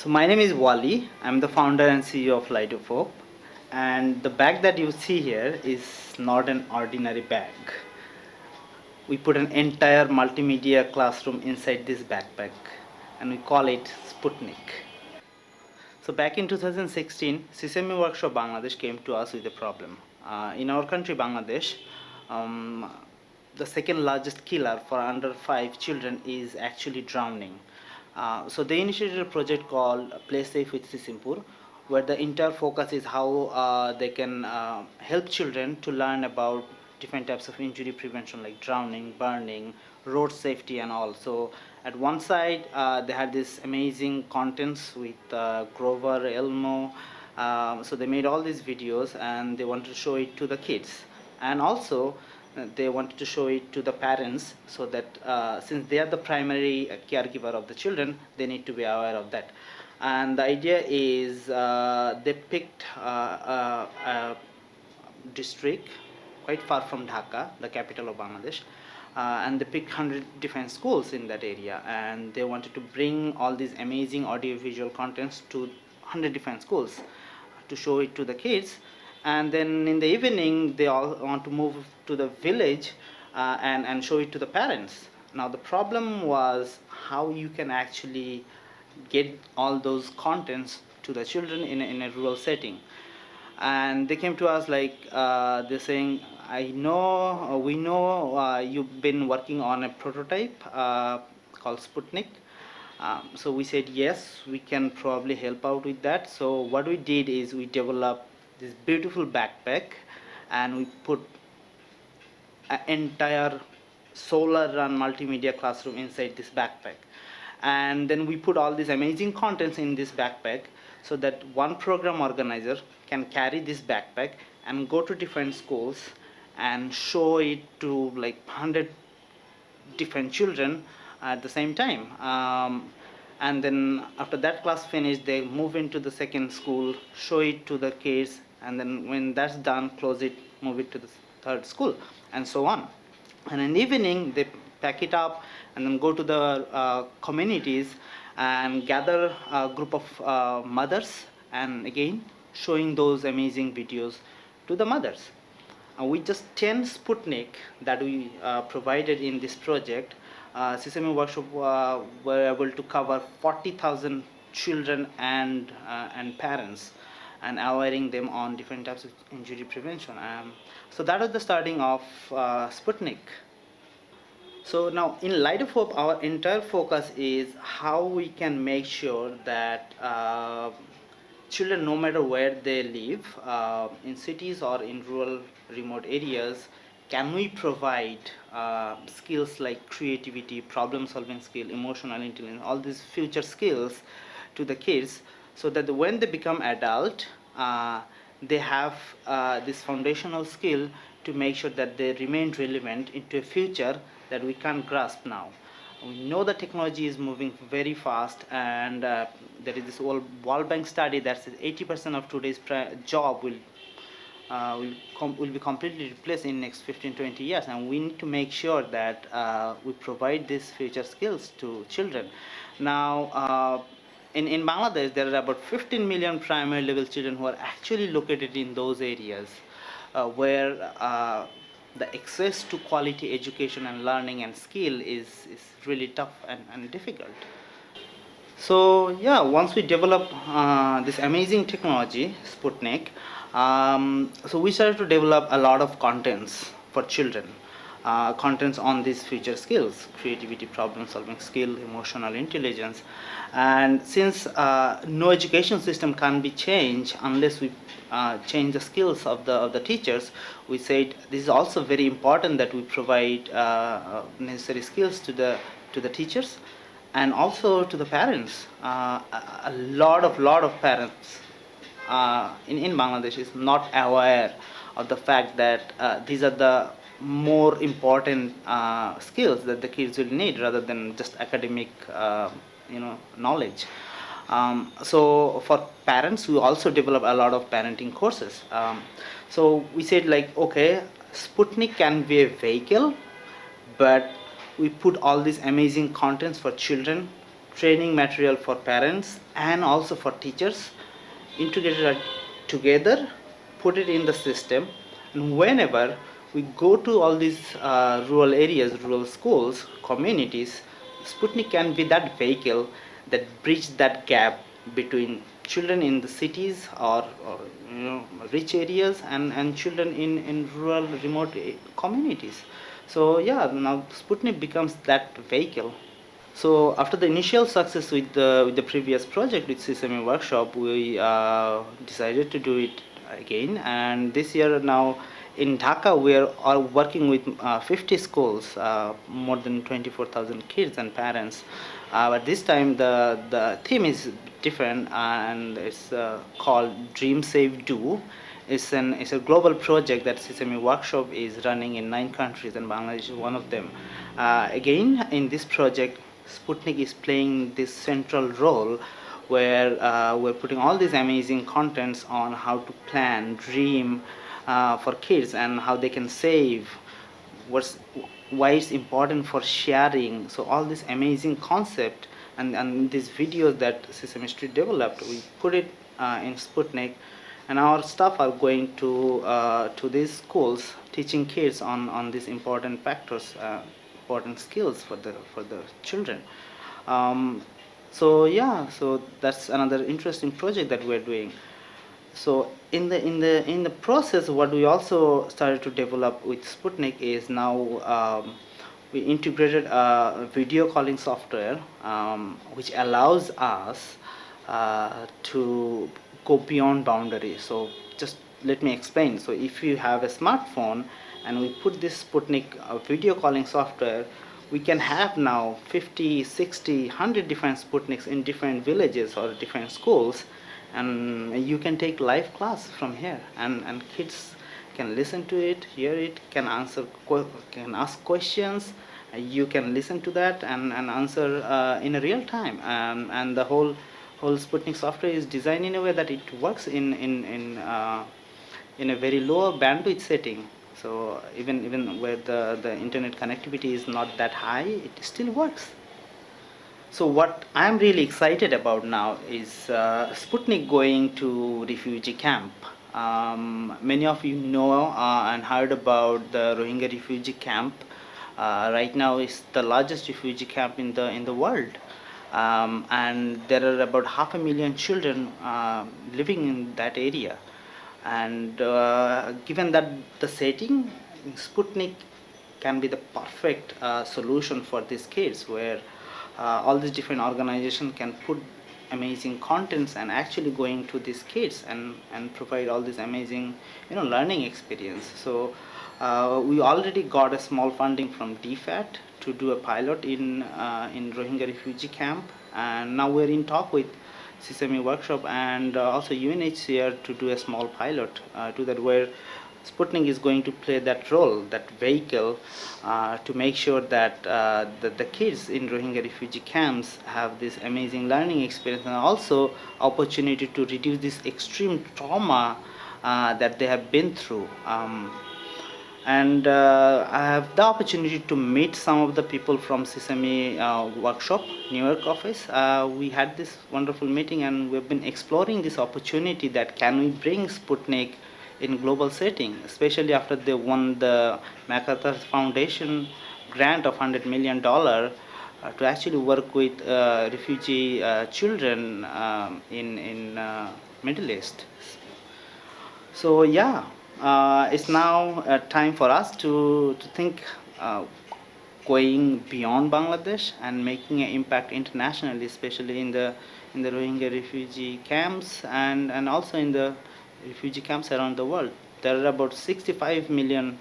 So my name is Wally. I'm the founder and CEO of Light of Hope. And the bag that you see here is not an ordinary bag. We put an entire multimedia classroom inside this backpack and we call it Sputnique. So back in 2016, Sesame Workshop Bangladesh came to us with a problem. In our country, Bangladesh, um, the second largest killer for under 5 children is actually drowning. So they initiated a project called Play Safe with Sisimpur, where the entire focus is how they can help children to learn about different types of injury prevention like drowning, burning, road safety and all. So at one side they had this amazing contents with Grover, Elmo. So they made all these videos and they wanted to show it to the kids. And also they wanted to show it to the parents so that since they are the primary caregiver of the children, they need to be aware of that. And the idea is they picked a district quite far from Dhaka, the capital of Bangladesh, and they picked 100 different schools in that area, and they wanted to bring all these amazing audiovisual contents to 100 different schools to show it to the kids. And then in the evening they all want to move to the village and show it to the parents. Now the problem was how you can actually get all those contents to the children in a rural setting. And they came to us like they're saying, I know we know you've been working on a prototype called Sputnik. So we said yes, we can probably help out with that. So what we did is we developed this beautiful backpack and we put an entire solar run multimedia classroom inside this backpack. And then we put all these amazing contents in this backpack so that one program organizer can carry this backpack and go to different schools and show it to like 100 different children at the same time. And then after that class finished, they move into the second school, show it to the kids, and then when that's done, close it, move it to the third school, and so on. And in the evening, they pack it up and then go to the communities and gather a group of mothers and again showing those amazing videos to the mothers. With just 10 Sputnik that we provided in this project, Sesame Workshop were able to cover 40,000 children and parents and awareing them on different types of injury prevention. So that was the starting of Sputnik. So now in Light of Hope, our entire focus is how we can make sure that children, no matter where they live, in cities or in rural remote areas, can we provide skills like creativity, problem solving skill, emotional intelligence, all these future skills to the kids so that when they become adult, they have this foundational skill to make sure that they remain relevant into a future that we can't grasp now. We know the technology is moving very fast, and there is this World Bank study that says 80% of today's job will be completely replaced in next 15-20 years, and we need to make sure that we provide these future skills to children. Now, in Bangladesh, there are about 15 million primary level children who are actually located in those areas where the access to quality education and learning and skill is really tough and difficult. So yeah, once we develop this amazing technology, Sputnik, so we started to develop a lot of contents for children. Contents on these future skills: creativity, problem solving skill, emotional intelligence. And since no education system can be changed unless we change the skills of the teachers, we said this is also very important that we provide necessary skills to the teachers and also to the parents. A lot of parents in Bangladesh is not aware of the fact that these are the more important skills that the kids will need rather than just academic knowledge. So for parents, we also develop a lot of parenting courses. So we said like, okay, Sputnik can be a vehicle, but we put all these amazing contents for children training material for parents and also for teachers, integrated it together, put it in the system, and whenever we go to all these rural areas, rural schools, communities, Sputnik can be that vehicle that bridge that gap between children in the cities or rich areas and children in rural remote communities. So yeah, now Sputnik becomes that vehicle. So after the initial success with the previous project with Sesame Workshop, we decided to do it again. And this year now in Dhaka, we are working with 50 schools, more than 24,000 kids and parents. But this time the theme is different, and it's called Dream Save Do. It's a global project that Sesame Workshop is running in 9 countries, and Bangladesh is one of them. Again, in this project, Sputnik is playing this central role where we're putting all these amazing contents on how to plan, dream for kids, and how they can save, what's why it's important for sharing. So all this amazing concept and these videos that Sesame Street developed, we put it in Sputnik, and our staff are going to these schools teaching kids on these important factors, important skills for the children. um, so yeah, so that's another interesting project that we're doing. So in the process, what we also started to develop with Sputnik is now we integrated a video calling software, which allows us to go beyond boundaries. So just let me explain. So if you have a smartphone and we put this Sputnik video calling software, we can have now 50, 60, 100 different Sputniks in different villages or different schools, and you can take live class from here, and kids can listen to it, hear it, can can ask questions. You can listen to that and answer in a real time, and the whole Sputnik software is designed in a way that it works in a very low bandwidth setting. So even where the internet connectivity is not that high, it still works. So what I'm really excited about now is Sputnik going to refugee camp. Many of you know and heard about the Rohingya refugee camp. Right now, it's the largest refugee camp in the world, and there are about 500,000 children living in that area. And given that the setting, Sputnik can be the perfect solution for these kids, where all these different organizations can put amazing contents and actually going to these kids and provide all this amazing learning experience. So we already got a small funding from DFAT to do a pilot in Rohingya refugee camp, and now we're in talk with Sesame Workshop and also UNHCR to do a small pilot to that, where Sputnik is going to play that role, that vehicle, to make sure that the kids in Rohingya refugee camps have this amazing learning experience, and also opportunity to reduce this extreme trauma that they have been through. And I have the opportunity to meet some of the people from Sesame Workshop, New York office. We had this wonderful meeting, and we've been exploring this opportunity that can we bring Sputnik in global setting, especially after they won the MacArthur Foundation grant of $100 million to actually work with refugee children in Middle East. So yeah, it's now time for us to think going beyond Bangladesh and making an impact internationally, especially in the Rohingya refugee camps and also in the refugee camps around the world. There are about 65 million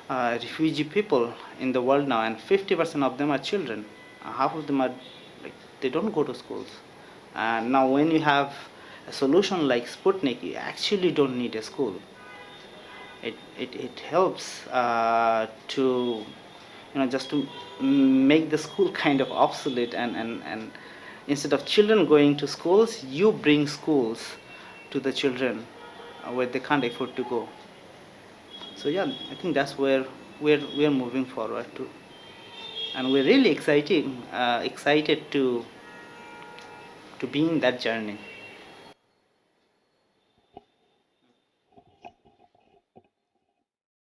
refugee people in the world now, and 50% of them are children. Half of them are like they don't go to schools. And now, when you have a solution like Sputnik, you actually don't need a school. It helps to just to make the school kind of obsolete, and instead of children going to schools, you bring schools to the children where they can't afford to go. So yeah, I think that's where we're moving forward to, and we're really excited to to be in that journey.